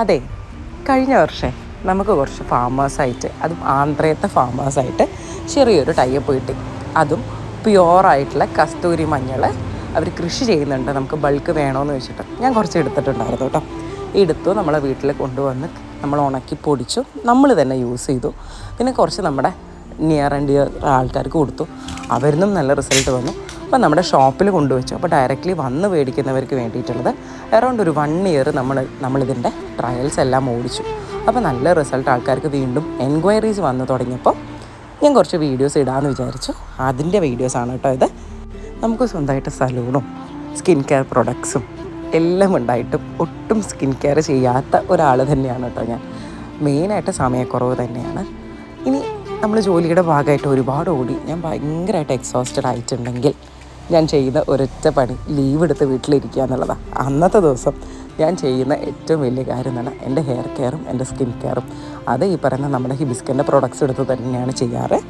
അതെ, കഴിഞ്ഞ വർഷം നമുക്ക് കുറച്ച് ഫാമേഴ്സായിട്ട്, അതും ആന്ധ്രയത്തെ ഫാമേഴ്സായിട്ട് ചെറിയൊരു ടൈപ്പ് കിട്ടി. അതും പ്യുവറായിട്ടുള്ള കസ്തൂരി മഞ്ഞൾ അവർ കൃഷി ചെയ്യുന്നുണ്ട്. നമുക്ക് ബൾക്ക് വേണമെന്ന് വെച്ചിട്ട് ഞാൻ കുറച്ച് എടുത്തിട്ടുണ്ടായിരുന്നു കേട്ടോ. എടുത്തു നമ്മളെ വീട്ടിൽ കൊണ്ടുവന്ന് നമ്മൾ ഉണക്കി പൊടിച്ചു, നമ്മൾ തന്നെ യൂസ് ചെയ്തു. പിന്നെ കുറച്ച് നമ്മുടെ നിയർ ആൻഡ് ഡിയർ ആൾക്കാർക്ക് കൊടുത്തു, അവരിന്നും നല്ല റിസൾട്ട് വന്നു. അപ്പോൾ നമ്മുടെ ഷോപ്പിൽ കൊണ്ടുവച്ചു. അപ്പോൾ ഡയറക്റ്റ്ലി വന്ന് മേടിക്കുന്നവർക്ക് വേണ്ടിയിട്ടുള്ളത് അറൗണ്ട് ഒരു 1 ഇയർ നമ്മളിതിൻ്റെ ട്രയൽസ് എല്ലാം ഓടിച്ചു. അപ്പോൾ നല്ല റിസൾട്ട് ആൾക്കാർക്ക് വീണ്ടും എൻക്വയറീസ് വന്ന് തുടങ്ങിയപ്പോൾ ഞാൻ കുറച്ച് വീഡിയോസ് ഇടാമെന്ന് വിചാരിച്ചു. അതിൻ്റെ വീഡിയോസാണ് കേട്ടോ ഇത്. നമുക്ക് സ്വന്തമായിട്ട് സലൂണും സ്കിൻ കെയർ പ്രൊഡക്ട്സും എല്ലാം ഉണ്ടായിട്ടും ഒട്ടും സ്കിൻ കെയർ ചെയ്യാത്ത ഒരാൾ തന്നെയാണ് കേട്ടോ ഞാൻ. മെയിനായിട്ട് സമയക്കുറവ് തന്നെയാണ്. ഇനി നമ്മൾ ജോലിയുടെ ഭാഗമായിട്ട് ഒരുപാട് ഓടി ഞാൻ ഭയങ്കരമായിട്ട് എക്സോസ്റ്റഡ് ആയിട്ടുണ്ടെങ്കിൽ ഞാൻ ചെയ്യുന്ന ഒരൊറ്റ പണി ലീവ് എടുത്ത് വീട്ടിലിരിക്കുക എന്നുള്ളതാണ്. അന്നത്തെ ദിവസം ഞാൻ ചെയ്യുന്ന ഏറ്റവും വലിയ കാര്യം എന്ന് പറഞ്ഞാൽ എൻ്റെ ഹെയർ കെയറും എൻ്റെ സ്കിൻ കെയറും. അത് ഈ പറയുന്ന നമ്മുടെ ഹിബിസ്കൻ്റെ പ്രൊഡക്ട്സ് എടുത്ത് തന്നെയാണ് ചെയ്യാറ്.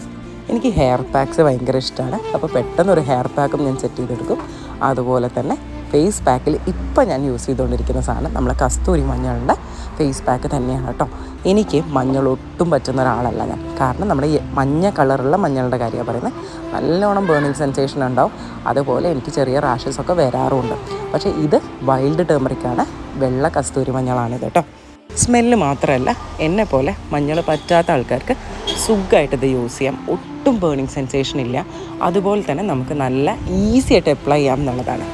എനിക്ക് ഹെയർ പാക്സ് ഭയങ്കര ഇഷ്ടമാണ്. അപ്പോൾ പെട്ടെന്നൊരു ഹെയർ പാക്കും ഞാൻ സെറ്റ് ചെയ്തെടുക്കും. അതുപോലെ തന്നെ ഫേസ് പാക്കിൽ ഇപ്പം ഞാൻ യൂസ് ചെയ്തുകൊണ്ടിരിക്കുന്ന സാധനം നമ്മളെ കസ്തൂരി മഞ്ഞളുടെ ഫേസ് പാക്ക് തന്നെയാണ് കേട്ടോ. എനിക്ക് മഞ്ഞൾ ഒട്ടും പറ്റുന്ന ഒരാളല്ല ഞാൻ. കാരണം നമ്മുടെ ഈ മഞ്ഞ കളറുള്ള മഞ്ഞളുടെ കാര്യമാണ് പറയുന്നത്. നല്ലോണം ബേണിങ് സെൻസേഷൻ ഉണ്ടാവും. അതുപോലെ എനിക്ക് ചെറിയ റാഷസൊക്കെ വരാറുമുണ്ട്. പക്ഷേ ഇത് വൈൽഡ് ടേമറിക്കാണ്, വെള്ള കസ്തൂരി മഞ്ഞളാണിത് കേട്ടോ. സ്മെല്ല് മാത്രമല്ല, എന്നെ പോലെ മഞ്ഞൾ പറ്റാത്ത ആൾക്കാർക്ക് സുഖമായിട്ട് ഇത് യൂസ് ചെയ്യാം. ഒട്ടും ബേണിങ് സെൻസേഷൻ ഇല്ല. അതുപോലെ തന്നെ നമുക്ക് നല്ല ഈസി ആയിട്ട് അപ്ലൈ ചെയ്യാം എന്നുള്ളതാണ്.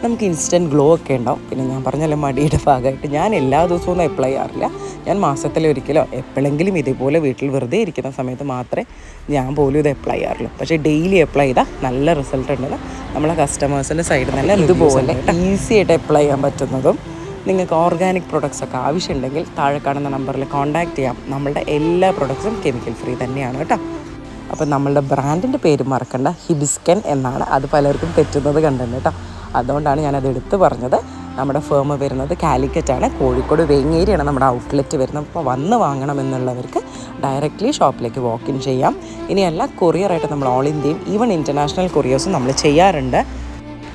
നമുക്ക് ഇൻസ്റ്റൻറ്റ് ഗ്ലോ ഒക്കെ ഉണ്ടാവും. പിന്നെ ഞാൻ പറഞ്ഞല്ലോ മടിയുടെ ഭാഗമായിട്ട് ഞാൻ എല്ലാ ദിവസവും ഒന്നും അപ്ലൈ ചെയ്യാറില്ല. ഞാൻ മാസത്തിലൊരിക്കലോ എപ്പോഴെങ്കിലും ഇതേപോലെ വീട്ടിൽ വെറുതെ ഇരിക്കുന്ന സമയത്ത് മാത്രമേ ഞാൻ പോലും ഇത് അപ്ലൈ ചെയ്യാറുള്ളൂ. പക്ഷേ ഡെയിലി അപ്ലൈ ചെയ്താൽ നല്ല റിസൾട്ട് ഉണ്ടെന്ന് നമ്മളെ കസ്റ്റമേഴ്സിൻ്റെ സൈഡിൽ നിന്ന് ഇതുപോലെ ഈസി ആയിട്ട് അപ്ലൈ ചെയ്യാൻ പറ്റുന്നതും. നിങ്ങൾക്ക് ഓർഗാനിക് പ്രൊഡക്ട്സ് ഒക്കെ ആവശ്യമുണ്ടെങ്കിൽ താഴെ കാണുന്ന നമ്പറിൽ കോൺടാക്റ്റ് ചെയ്യാം. നമ്മളുടെ എല്ലാ പ്രൊഡക്ട്സും കെമിക്കൽ ഫ്രീ തന്നെയാണ് കേട്ടോ. അപ്പോൾ നമ്മളുടെ ബ്രാൻഡിൻ്റെ പേര് മറക്കണ്ട, ഹിബിസ്കൻ എന്നാണ്. അത് പലർക്കും തെറ്റുന്നത് കണ്ടിട്ടുണ്ട് കേട്ടോ. അതുകൊണ്ടാണ് ഞാനത് എടുത്ത് പറഞ്ഞത്. നമ്മുടെ ഫേം വരുന്നത് കാലിക്കറ്റാണ്, കോഴിക്കോട് വേങ്ങേരിയാണ് നമ്മുടെ ഔട്ട്ലെറ്റ് വരുന്നത്. അപ്പോൾ വന്ന് വാങ്ങണമെന്നുള്ളവർക്ക് ഡയറക്റ്റ്ലി ഷോപ്പിലേക്ക് വാക്കിൻ ചെയ്യാം. ഇനിയല്ല, കൊറിയറായിട്ട് നമ്മൾ ഓൾ ഇന്ത്യയും ഈവൻ ഇൻ്റർനാഷണൽ കൊറിയേഴ്സും നമ്മൾ ചെയ്യാറുണ്ട്.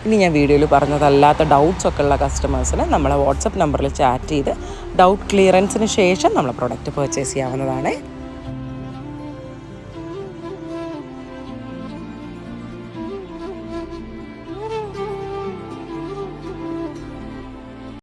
ഇനി ഞാൻ വീഡിയോയിൽ പറഞ്ഞതല്ലാത്ത ഡൗട്ട്സൊക്കെ ഉള്ള കസ്റ്റമേഴ്സിന് നമ്മളെ വാട്സപ്പ് നമ്പറിൽ ചാറ്റ് ചെയ്ത് ഡൗട്ട് ക്ലിയറൻസിന് ശേഷം നമ്മൾ പ്രൊഡക്റ്റ് പർച്ചേസ് ചെയ്യാവുന്നതാണ്.